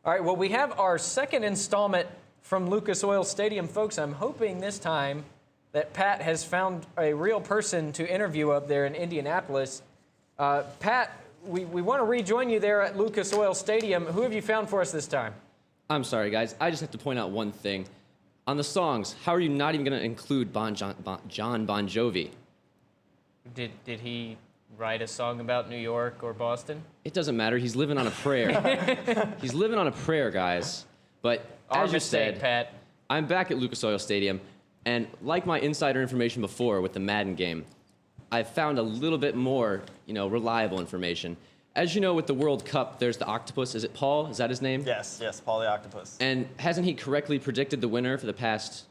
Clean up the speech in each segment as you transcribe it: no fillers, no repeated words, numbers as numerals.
All right, well, we have our second installment from Lucas Oil Stadium. Folks, I'm hoping this time that Pat has found a real person to interview up there in Indianapolis. Pat, we want to rejoin you there at Lucas Oil Stadium. Who have you found for us this time? I'm sorry, guys. I just have to point out one thing. On the songs, how are you not even going to include John Bon Jovi? Did he write a song about New York or Boston? It doesn't matter. He's living on a prayer. He's living on a prayer, guys. But as you said, Pat. I'm back at Lucas Oil Stadium, and like my insider information before with the Madden game, I've found a little bit more, reliable information. As you know, with the World Cup, there's the octopus. Is it Paul? Is that his name? Yes, Paul the Octopus. And hasn't he correctly predicted the winner for the past,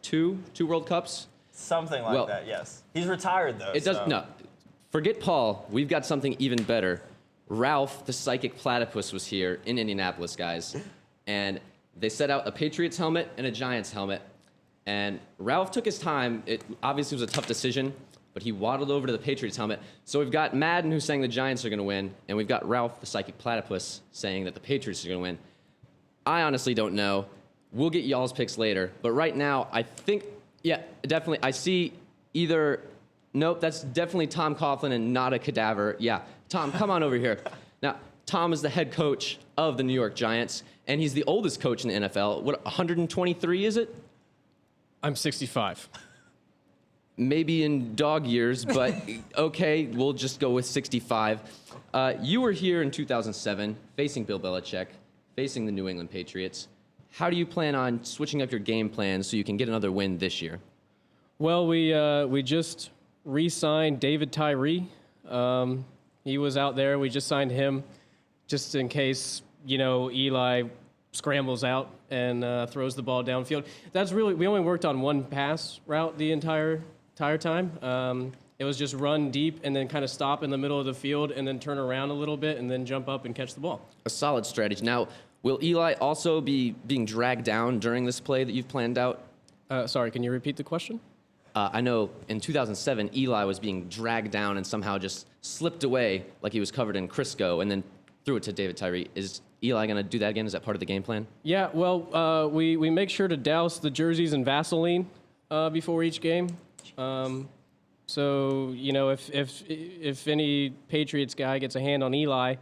two World Cups? Something like that, yes. He's retired, though. No. Forget Paul. We've got something even better. Ralph, the psychic platypus, was here in Indianapolis, guys. And they set out a Patriots helmet and a Giants helmet. And Ralph took his time. It obviously was a tough decision, but he waddled over to the Patriots helmet. So we've got Madden, who's saying the Giants are going to win, and we've got Ralph, the psychic platypus, saying that the Patriots are going to win. I honestly don't know. We'll get y'all's picks later. But right now, I think, definitely, I see either, nope, that's definitely Tom Coughlin and not a cadaver. Yeah, Tom, come on over here. Now, Tom is the head coach of the New York Giants, and he's the oldest coach in the NFL. What, 123 is it? I'm 65. Maybe in dog years, but okay, we'll just go with 65. You were here in 2007, facing Bill Belichick, facing the New England Patriots. How do you plan on switching up your game plan so you can get another win this year? Well, we just re-signed David Tyree. He was out there. We just signed him just in case, Eli scrambles out and throws the ball downfield. That's really, we only worked on one pass route the entire time. It was just run deep and then kind of stop in the middle of the field and then turn around a little bit and then jump up and catch the ball. A solid strategy. Now, will Eli also be being dragged down during this play that you've planned out? Sorry, can you repeat the question? I know in 2007, Eli was being dragged down and somehow just slipped away like he was covered in Crisco and then threw it to David Tyree. Is Eli going to do that again? Is that part of the game plan? Yeah, well, we make sure to douse the jerseys in Vaseline before each game. So, if any Patriots guy gets a hand on Eli,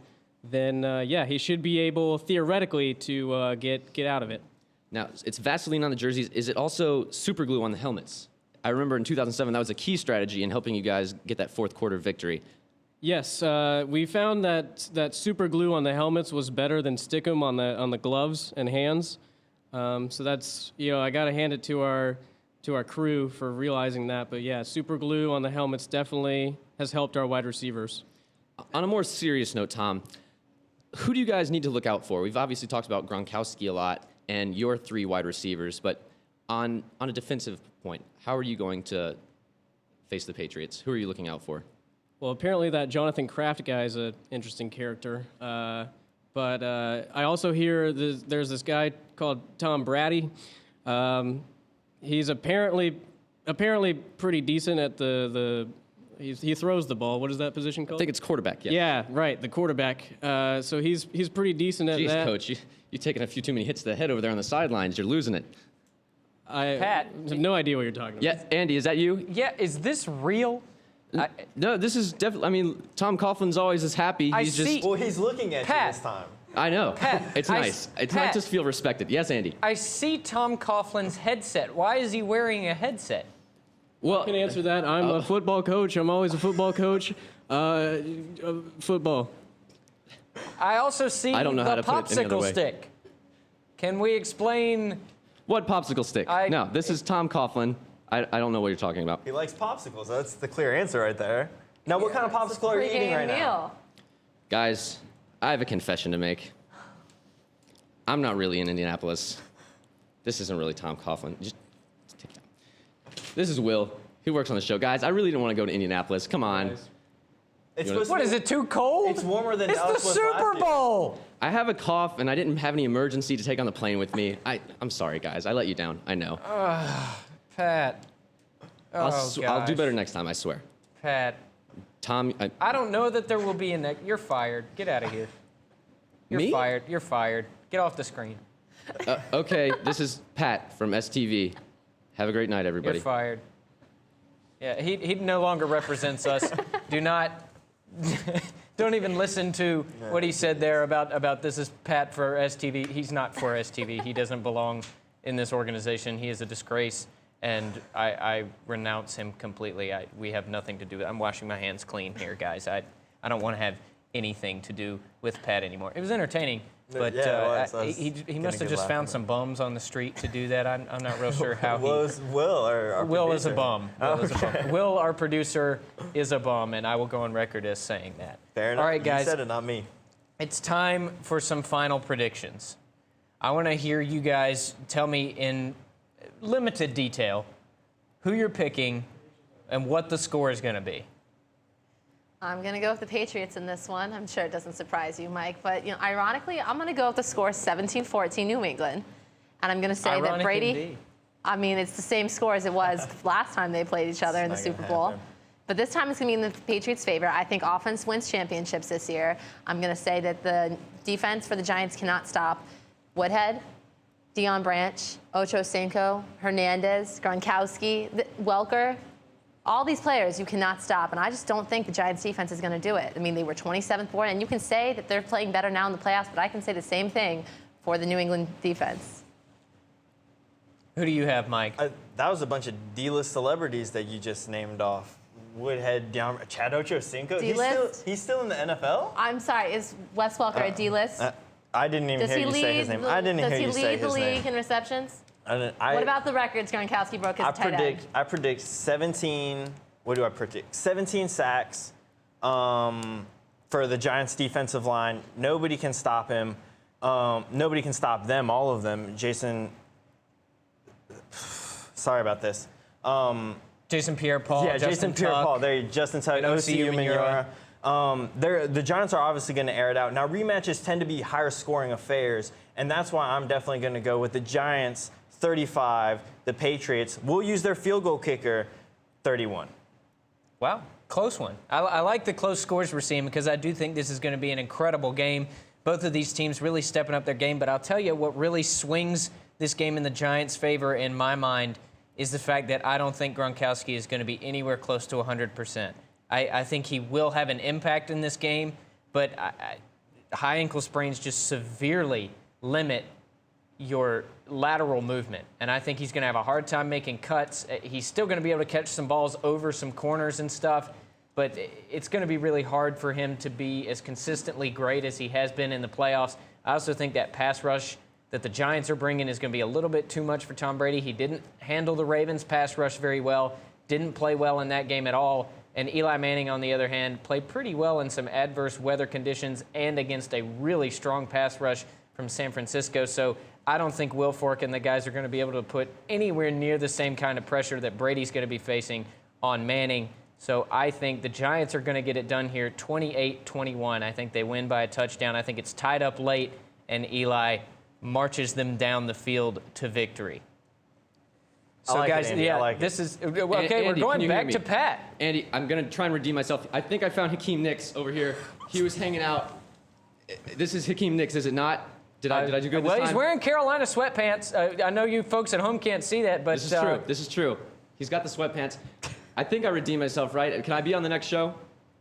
then, he should be able, theoretically, to get out of it. Now, it's Vaseline on the jerseys. Is it also super glue on the helmets? I remember in 2007, that was a key strategy in helping you guys get that fourth quarter victory. Yes, we found that super glue on the helmets was better than stickum on the gloves and hands. So that's, I got to hand it to our crew for realizing that. But yeah, super glue on the helmets definitely has helped our wide receivers. On a more serious note, Tom, who do you guys need to look out for? We've obviously talked about Gronkowski a lot and your three wide receivers, but on a defensive point, how are you going to face the Patriots? Who are you looking out for? Well, apparently that Jonathan Kraft guy is an interesting character. But I also hear there's this guy called Tom Brady. He's apparently pretty decent at he throws the ball. What is that position called? I think it's quarterback, yeah. Yeah, right, the quarterback. So he's pretty decent at that. Jeez, Coach, you're taking a few too many hits to the head over there on the sidelines. You're losing it. Pat, I have no idea what you're talking about. Yeah, Andy, is that you? Yeah, is this real? No, this is definitely, Tom Coughlin's always as happy. Well, he's looking at you this time. I know. Pat, it's nice. It's nice to feel respected. Yes, Andy? I see Tom Coughlin's headset. Why is he wearing a headset? Well, I can answer that. I'm a football coach. I'm always a football coach. Football. I also see I don't know how the to put it any other popsicle way. stick. Can we explain? What popsicle stick? No, this is Tom Coughlin. I don't know what you're talking about. He likes popsicles. That's the clear answer right there. Now, what kind of popsicle are you eating right now? Guys, I have a confession to make. I'm not really in Indianapolis. This isn't really Tom Coughlin. Just take it down. This is Will. He works on the show. Guys, I really don't want to go to Indianapolis. Come on. What is it, too cold? It's warmer than It's Dallas the was Super last Bowl. I have a cough, and I didn't have any emergency to take on the plane with me. I'm sorry, guys. I let you down. I know. Pat. I'll do better next time, I swear. Pat. Tom, I don't know that there will be a next. You're fired. Get out of here. You're Me? fired. You're fired. Get off the screen. Okay, this is Pat from STV. Have a great night, everybody. You're fired. Yeah, he no longer represents us. Do not, don't even listen to what he said there about this is Pat for STV. He's not for STV. He doesn't belong in this organization. He is a disgrace, and I renounce him completely. We have nothing to do with it. I'm washing my hands clean here, guys. I don't want to have anything to do with Pat anymore. It was entertaining. But Yeah, it was. he must have just found some bums on the street to do that. I'm not real sure how Will, our Will is a producer. bum. Will is a bum. Will, our producer, is a bum, and I will go on record as saying that. Fair enough. All right, guys. You said it, not me. It's time for some final predictions. I want to hear you guys tell me in limited detail who you're picking and what the score is going to be. I'm going to go with the Patriots in this one. I'm sure it doesn't surprise you, Mike. But, ironically, I'm going to go with the score 17-14 New England. And I'm going to say Ironic that Brady, indeed. I mean, it's the same score as it was last time they played each other in the It's not Super gonna Bowl. happen. But this time it's going to be in the Patriots' favor. I think offense wins championships this year. I'm going to say that the defense for the Giants cannot stop Woodhead, Deion Branch, Ocho Cinco, Hernandez, Gronkowski, Welker. All these players you cannot stop, and I just don't think the Giants defense is going to do it. I mean, they were 27th for it, and you can say that they're playing better now in the playoffs, but I can say the same thing for the New England defense. Who do you have, Mike? That was a bunch of D-list celebrities that you just named off. Woodhead, Chad Ochocinco. D-list? He's still in the NFL? I'm sorry, is Wes Welker a D-list? I didn't even Does hear he you say his lead? name. I didn't hear you Does he say lead the his name. league in receptions? I What about the records Gronkowski broke as a tight end? I predict 17. What do I predict? 17 sacks for the Giants' defensive line. Nobody can stop him. Nobody can stop them. All of them. Jason. Sorry about this. Jason Pierre-Paul. Yeah, Justin Jason Tuck. Pierre-Paul. There, Justin Tuck, and OCU Manura. Manura. The Giants are obviously going to air it out. Now, rematches tend to be higher scoring affairs, and that's why I'm definitely going to go with the Giants 35, the Patriots. We'll use their field goal kicker 31. Wow, close one. I like the close scores we're seeing because I do think this is going to be an incredible game. Both of these teams really stepping up their game, but I'll tell you what really swings this game in the Giants' favor in my mind is the fact that I don't think Gronkowski is going to be anywhere close to 100%. I think he will have an impact in this game, but high ankle sprains just severely limit your lateral movement. And I think he's going to have a hard time making cuts. He's still going to be able to catch some balls over some corners and stuff, but it's going to be really hard for him to be as consistently great as he has been in the playoffs. I also think that pass rush that the Giants are bringing is going to be a little bit too much for Tom Brady. He didn't handle the Ravens' pass rush very well, didn't play well in that game at all. And Eli Manning, on the other hand, played pretty well in some adverse weather conditions and against a really strong pass rush from San Francisco. So I don't think Will Fork and the guys are going to be able to put anywhere near the same kind of pressure that Brady's going to be facing on Manning. So I think the Giants are going to get it done here 28-21. I think they win by a touchdown. I think it's tied up late, and Eli marches them down the field to victory. So, like it, guys, Andy. I like it. this is okay. Andy, We're can going you hear back me? to Pat. Andy, I'm going to try and redeem myself. I think I found Hakeem Nicks over here. He was hanging out. This is Hakeem Nicks, is it not? Did I do good this Well, time? he's wearing Carolina sweatpants. I know you folks at home can't see that, but This is true. This is true. He's got the sweatpants. I think I redeemed myself, right? Can I be on the next show?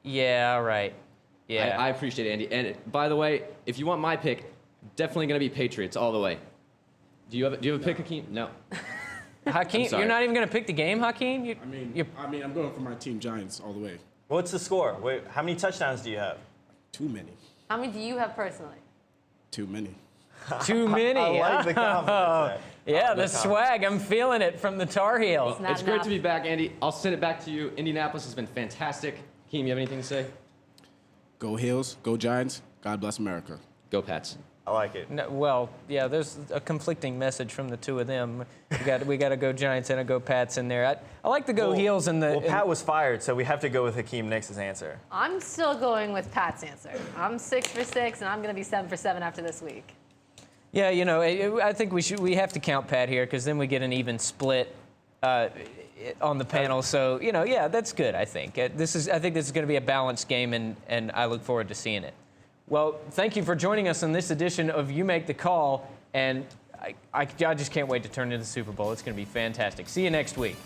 Yeah, all right. Yeah. I appreciate it, Andy. And by the way, if you want my pick, definitely going to be Patriots all the way. Do you have a pick, Hakeem? No. Hakeem, sorry. you're not even going to pick the game, Hakeem? I'm going for my team Giants all the way. What's the score? Wait, how many touchdowns do you have? Too many. How many do you have personally? Too many. Too many. I like the confidence there. Yeah, the swag. I'm feeling it from the Tar Heels. Not It's great enough. to be back, Andy. I'll send it back to you. Indianapolis has been fantastic. Hakeem, you have anything to say? Go Hills, go Giants. God bless America. Go Pats. I like it. No, well, yeah, there's a conflicting message from the two of them. We got to go Giants and a go Pats in there. I like the go Heels in the. Well, Pat was fired, so we have to go with Hakeem Nicks' answer. I'm still going with Pat's answer. I'm 6 for 6, and I'm going to be 7 for 7 after this week. Yeah, I think we have to count Pat here because then we get an even split on the panel. So yeah, that's good. I think I think this is going to be a balanced game, and I look forward to seeing it. Well, thank you for joining us on this edition of You Make the Call, and I just can't wait to turn into the Super Bowl. It's going to be fantastic. See you next week.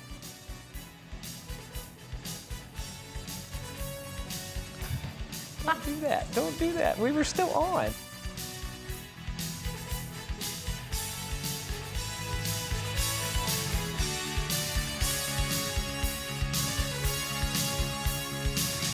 Don't do that. Don't do that. We were still on.